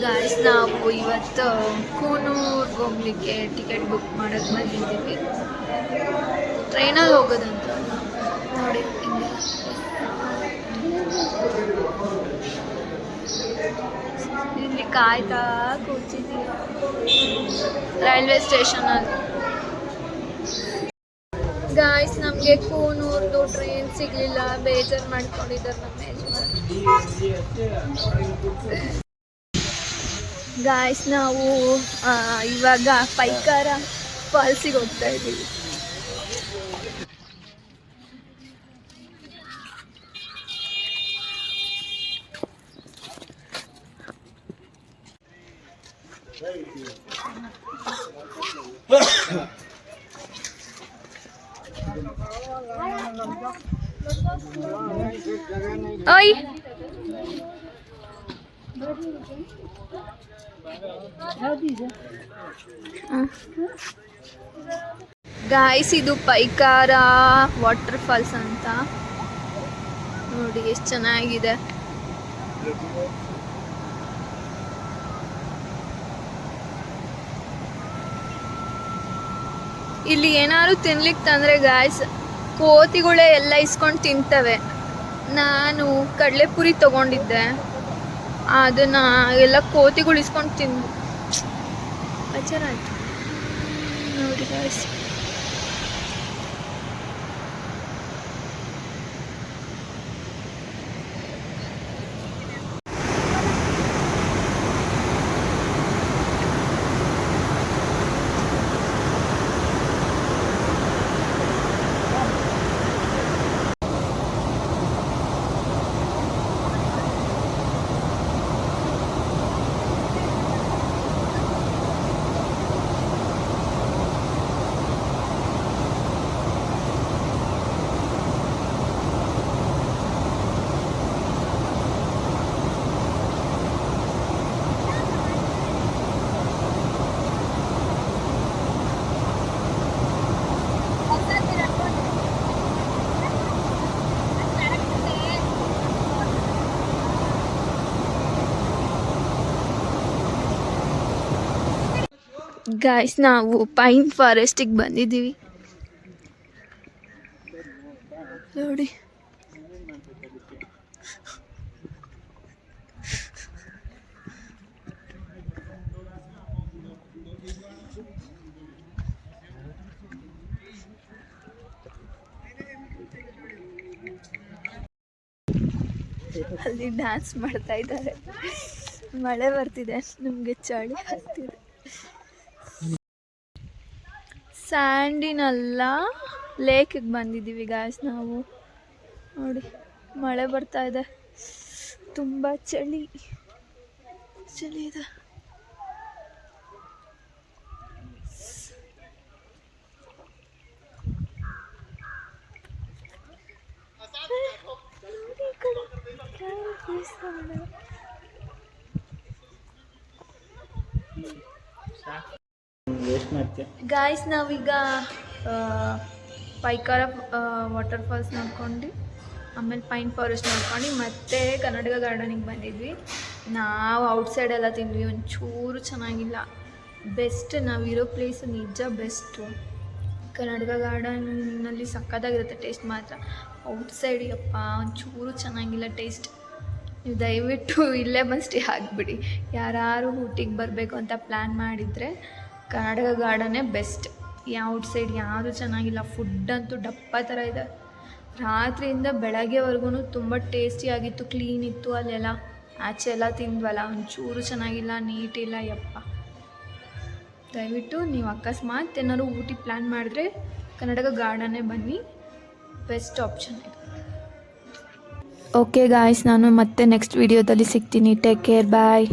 Guys ನಾವು ಇವತ್ತು ಕೂನೂರ್ಗೆ ಹೋಗ್ಲಿಕ್ಕೆ ಟಿಕೆಟ್ ಬುಕ್ ಮಾಡೋಕ್ಕೆ ಬಂದಿದ್ದೀವಿ. ಟ್ರೈನಲ್ಲಿ ಹೋಗೋದಂತ ನೋಡಿ ಹಿಂಗೆ ಇಲ್ಲಿ ಕಾಯ್ತಾ ಕೂತಿದ್ದೀವಿ ರೈಲ್ವೆ ಸ್ಟೇಷನಲ್ಲಿ. ಗಾಯ್ಸ್ ನಮಗೆ ಕೂನೂರ್ದು ಟ್ರೈನ್ ಸಿಗಲಿಲ್ಲ, ಬೇಜಾರು ಮಾಡ್ಕೊಂಡಿದ್ದಾರೆ ನಮ್ಮ ಯಜಮಾನ್. ಗಾಯ್ಸ್ ನಾವು ಇವಾಗ ಪೈಕಾರ ಫಾಲ್ಸಿಗೆ ಹೋಗ್ತಾ ಇದ್ದೀವಿ. ಓಯ್ ಗಾಯ್ಸ್ ಇದು ಪೈಕಾರ ವಾಟರ್ ಫಾಲ್ಸ್ ಅಂತ ನೋಡಿ ಎಷ್ಟು ಚೆನ್ನಾಗಿದೆ. ಇಲ್ಲಿ ಏನಾದ್ರು ತಿನ್ಲಿಕ್ಕೆ ತಂದ್ರೆ ಗಾಯ್ಸ್ ಕೋತಿಗಳೇ ಎಲ್ಲ ಇಸ್ಕೊಂಡು ತಿಂತವೆ. ನಾನು ಕಡಲೆಪುರಿ ತಗೊಂಡಿದ್ದೆ, ಅದನ್ನ ಎಲ್ಲ ಕೋತಿಗಳು ಇಸ್ಕೊಂಡು ತಿಂದು ಬೇಜಾರಾಯ್ತು ನೋಡಿ ಗಾಯ್ಸ್. ಗಾಯ್ಸ್ ನಾವು ಪೈನ್ ಫಾರೆಸ್ಟಿಗೆ ಬಂದಿದ್ದೀವಿ ನೋಡಿ. ಅಲ್ಲಿ ಡ್ಯಾನ್ಸ್ ಮಾಡ್ತಾ ಇದ್ದಾರೆ, ಮಳೆ ಬರ್ತಿದೆ, ನಮಗೆ ಚಳಿ ಆಗ್ತಿದೆ. ಸ್ಯಾಂಡಿನಲ್ಲ ಲೇಕಿಗೆ ಬಂದಿದ್ದೀವಿ ಗಾಯ್ಸ್ ನಾವು ನೋಡಿ. ಮಳೆ ಬರ್ತಾ ಇದೆ, ತುಂಬ ಚಳಿ ಇದೆ. ಗಾಯ್ಸ್ ನಾವೀಗ ಪೈಕಾರ ವಾಟರ್ ಫಾಲ್ಸ್ ನೋಡ್ಕೊಂಡು ಆಮೇಲೆ ಪೈನ್ ಫಾರೆಸ್ಟ್ ನೋಡ್ಕೊಂಡು ಮತ್ತೆ ಕರ್ನಾಟಕ ಗಾರ್ಡನಿಗೆ ಬಂದಿದ್ವಿ. ನಾವು ಔಟ್ಸೈಡ್ ಎಲ್ಲ ತಿಂದ್ವಿ, ಒಂಚೂರು ಚೆನ್ನಾಗಿಲ್ಲ. ಬೆಸ್ಟ್ ನಾವಿರೋ ಪ್ಲೇಸ್ ನಿಜ ಬೆಸ್ಟು. ಕರ್ನಾಟಕ ಗಾರ್ಡನ್ನಲ್ಲಿ ಸಕ್ಕತ್ತಾಗಿರುತ್ತೆ ಟೇಸ್ಟ್ ಮಾತ್ರ. ಔಟ್ಸೈಡ್ ಯಪ್ಪ ಒಂಚೂರು ಚೆನ್ನಾಗಿಲ್ಲ ಟೇಸ್ಟ್. ನೀವು ದಯವಿಟ್ಟು ಇಲ್ಲೇ ಬಂದು ಸ್ಟೇ ಆಗಿಬಿಡಿ. ಯಾರು ಊಟಿಗೆ ಬರಬೇಕು ಅಂತ ಪ್ಲ್ಯಾನ್ ಮಾಡಿದರೆ ಕರ್ನಾಟಕ ಗಾರ್ಡನ್ನೇ ಬೆಸ್ಟ್. ಔಟ್ಸೈಡ್ ಯಾವುದು ಚೆನ್ನಾಗಿಲ್ಲ. ಫುಡ್ ಅಂತೂ ಡಪ್ಪ ಥರ ಇದೆ. ರಾತ್ರಿಯಿಂದ ಬೆಳಗ್ಗೆವರೆಗೂ ತುಂಬ ಟೇಸ್ಟಿಯಾಗಿತ್ತು, ಕ್ಲೀನ್ ಇತ್ತು. ಅಲ್ಲೆಲ್ಲ ಆಚೆ ಎಲ್ಲ ತಿಂದ್ವಲ್ಲ, ಒಂಚೂರು ಚೆನ್ನಾಗಿಲ್ಲ, ನೀಟಿಲ್ಲ ಯಪ್ಪ. ದಯವಿಟ್ಟು ನೀವು ಅಕಸ್ಮಾತ್ ಏನಾದ್ರು ಊಟಿ ಪ್ಲ್ಯಾನ್ ಮಾಡಿದ್ರೆ ಕರ್ನಾಟಕ ಗಾರ್ಡನ್ನೇ ಬನ್ನಿ, ಬೆಸ್ಟ್ ಆಪ್ಷನ್ ಇದೆ. ಓಕೆ ಗಾಯ್ಸ್, ನಾನು ಮತ್ತೆ ನೆಕ್ಸ್ಟ್ ವಿಡಿಯೋದಲ್ಲಿ ಸಿಗ್ತೀನಿ. ಟೇಕ್ ಕೇರ್, ಬಾಯ್.